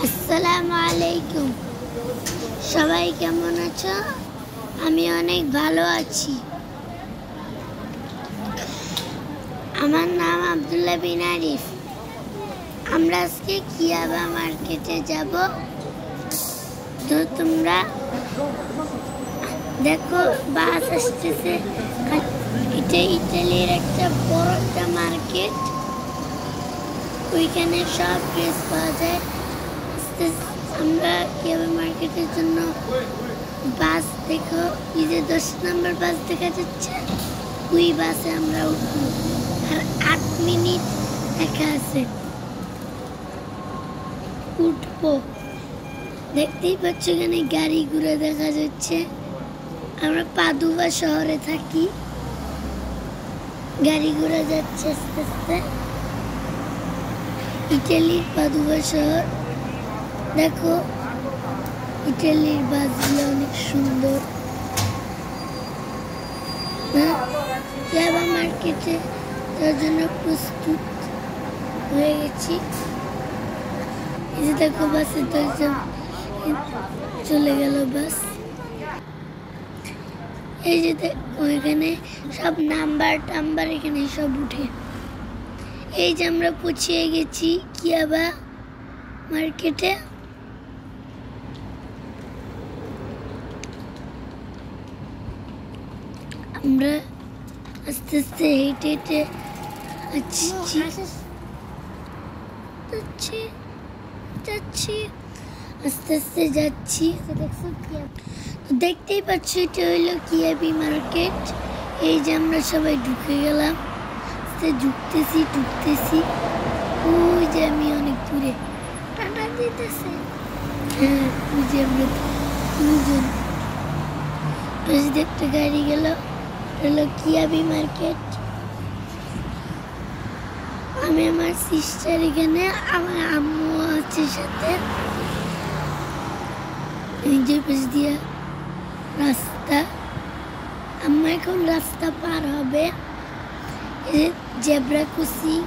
আসসালামু আলাইকুম। সবাই কেমন আছো? আমি অনেক ভালো আছি। আমার নাম আব্দুল্লাহ বিন আরিফ। আমরা আজকে কিয়াবা মার্কেটে যাব। তো তোমরা দেখো বাস আসতেছে। এটা ইতালির একটা বড় একটা মার্কেট। ওইখানে সব ড্রেস পাওয়া যায়। আমরা কিয়াবা মার্কেটের জন্য বাস দেখো, এই যে 10 নম্বর বাস দেখা যাচ্ছে, ওই বাসে আমরা উঠবো। আর 8 মিনিট দেখা আছে, উঠবো। দেখতেই পাচ্ছ এখানে গাড়ি ঘোড়া দেখা যাচ্ছে। আমরা পাদুবা শহরে থাকি। গাড়ি ঘোড়া যাচ্ছে আস্তে আস্তে। ইটালির পাদুবা শহর। দেখো ইটালির বাসগুলো অনেক সুন্দর। কিয়াবা মার্কেটে তার জন্য প্রস্তুত হয়ে গেছি। এই যে দেখো বাসের দরজা চলে গেল বাস। এই যে দেখো এখানে সব নাম্বার টাম্বার এখানে সব উঠে। এই যে আমরা পৌঁছে গেছি কিয়াবা মার্কেটে। আমরা আস্তে আস্তে হেঁটে হেঁটে যাচ্ছি আস্তে আস্তে যাচ্ছি। দেখতেই পাচ্ছ এটা হইলো কিয়াবি মার্কেট। এই যে আমরা সবাই ঢুকে গেলাম। ঢুকতেছি। ওই যে আমি অনেক দূরে টাটা দিতেছে। হ্যাঁ, ওই যে আমরা দুজন। একটা গাড়ি গেল, হলো কিয়াবি মার্কেট। আমি আমার সিস্টার এখানে, আমার আম্মু আছে সাথে। এই যে পাশ দিয়ে রাস্তা। আম্মা এখন রাস্তা পার হবে। Zebra crossing.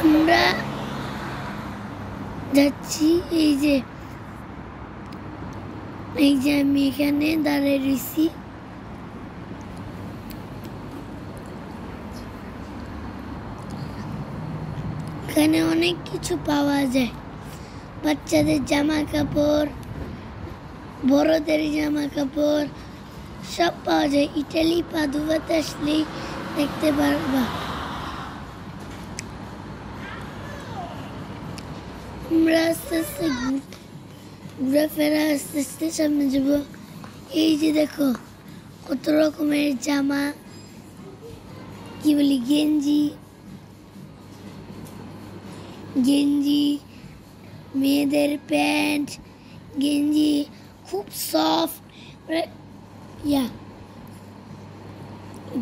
আমরা যাচ্ছি। এই যে আমি এখানে দাঁড়িয়ে রয়েছি। এখানে অনেক কিছু পাওয়া যায়। বাচ্চাদের জামা কাপড়, বড়দের জামা কাপড় সব পাওয়া যায়। ইটালি পাদুবাতে আসলেই দেখতে পারবা। আমরা আস্তে আস্তে ঘোরাফেরা আস্তে আস্তে সামনে যাব। এই যে দেখো কত রকমের জামা, কি বলি, গেঞ্জি, মেয়েদের প্যান্ট, গেঞ্জি খুব সফট।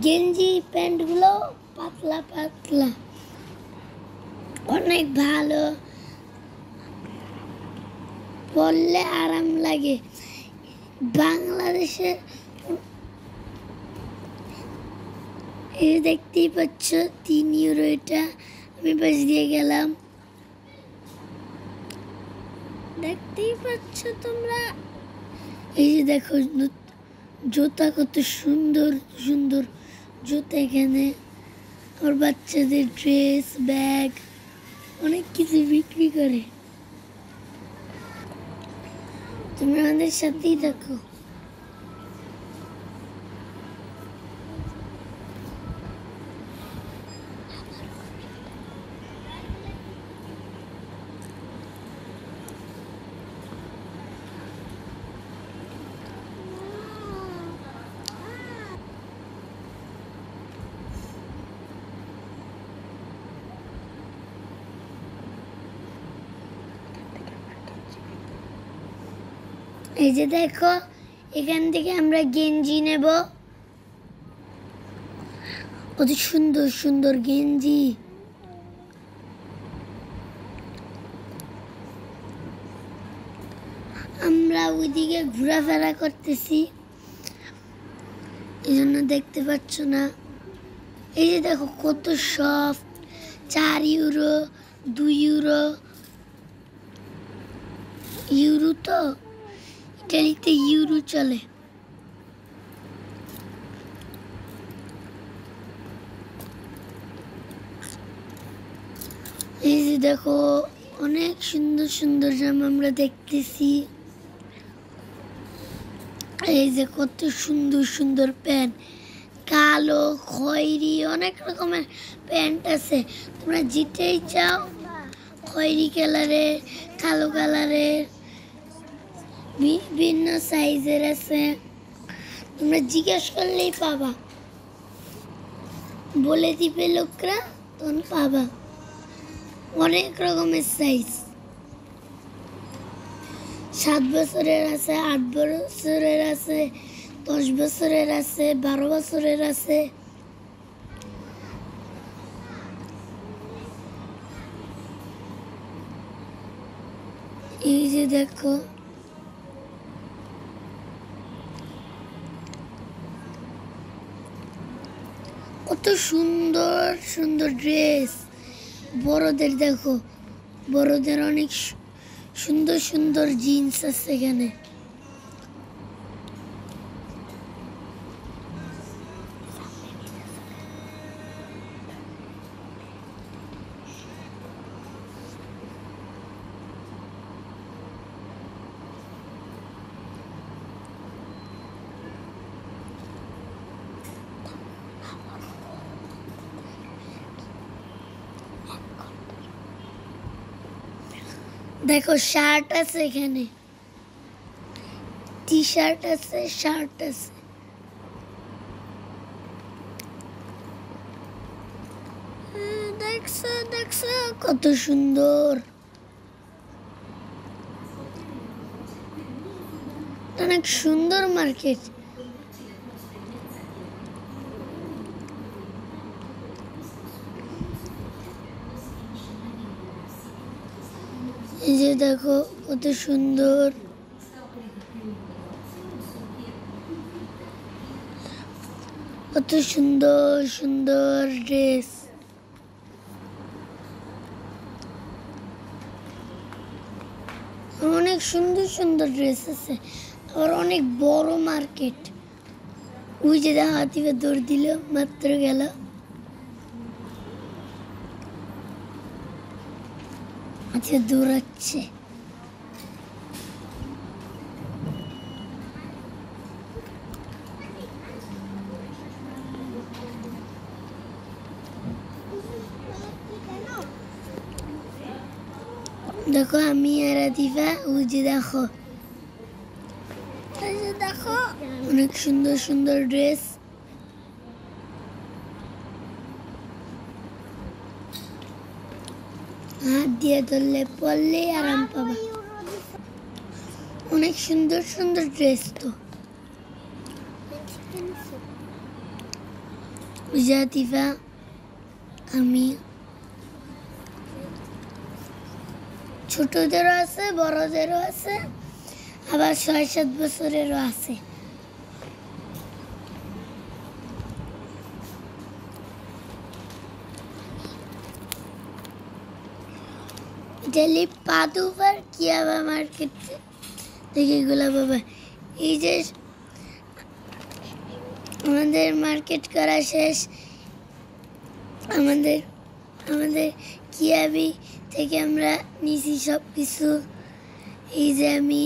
গেঞ্জি প্যান্টগুলো পাতলা পাতলা, অনেক ভালো, পরলে আরাম লাগে। বাংলাদেশে এই দেখতেই পাচ্ছ 3 ইউরো। এটা আমি পাশ দিয়ে গেলাম। দেখতেই পাচ্ছ তোমরা। এই যে দেখো জুতা, কত সুন্দর সুন্দর জুতা এখানে। আর বাচ্চাদের ড্রেস, ব্যাগ, অনেক কিছু বিক্রি করে। তোমরা আমাদের সাথেই দেখো। এই যে দেখো এখান থেকে আমরা গেঞ্জি নেব। কত সুন্দর সুন্দর গেঞ্জি। আমরা ওইদিকে ঘোরাফেরা করতেছি, এই জন্য দেখতে পাচ্ছ না। এই যে দেখো কত সফট, 4 ইউরো 2 ইউরো। ইউরো তো ইটালিতে ইউরো চলে। এই যে দেখো অনেক সুন্দর সুন্দর জামা আমরা দেখতেছি। এই যে কত সুন্দর সুন্দর প্যান্ট, কালো খয়েরি অনেক রকমের প্যান্ট আছে। তোমরা যেটাই চাও, খয়েরি কালারের, কালো কালারের, বিভিন্ন সাইজের আছে। তোমরা জিজ্ঞেস করলেই পাবা, বলে দিবে লোকরা, তখন পাবা। অনেক রকমের সাইজ, 7 বছরের আছে, 8 বছরের আছে, 10 বছরের আছে, 12 বছরের আছে। এই যে দেখো কত সুন্দর সুন্দর ড্রেস। বড়দের দেখো, বড়দের অনেক সুন্দর সুন্দর জিন্স আছে এখানে। দেখো শার্ট আছে এখানে, টি শার্ট আছে, শার্ট আছে। দেখছো দেখছো কত সুন্দর, অনেক সুন্দর মার্কেট। এই যে দেখো কত সুন্দর, কত সুন্দর সুন্দর ড্রেস। অনেক সুন্দর সুন্দর ড্রেস আছে, আবার অনেক বড় মার্কেট। ওই যে দেখা দিবে, দৌড় দিল, মাত্র গেল। আচ্ছা দৌড়াচ্ছে। দেখো আমি আর আদিবা, ওই যে দেখো, দেখো অনেক সুন্দর সুন্দর ড্রেস। হাত দিয়ে ধরলে পরলে আরাম পাবা। অনেক সুন্দর সুন্দর ড্রেস তো। আদিবা আমি, ছোটদেরও আছে, বড়দেরও আছে, আবার 6-7 বছরেরও আছে। দিল্লি পাদুবার কিয়াবা মার্কেট থেকে এগুলো বাবা। এই যে আমাদের মার্কেট করা শেষ। আমাদের কিয়াবি থেকে আমরা নিছি সব কিছু। এই যে আমি,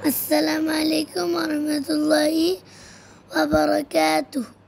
আসসালামু আলাইকুম ওয়া রাহমাতুল্লাহি ওয়া বারাকাতুহু।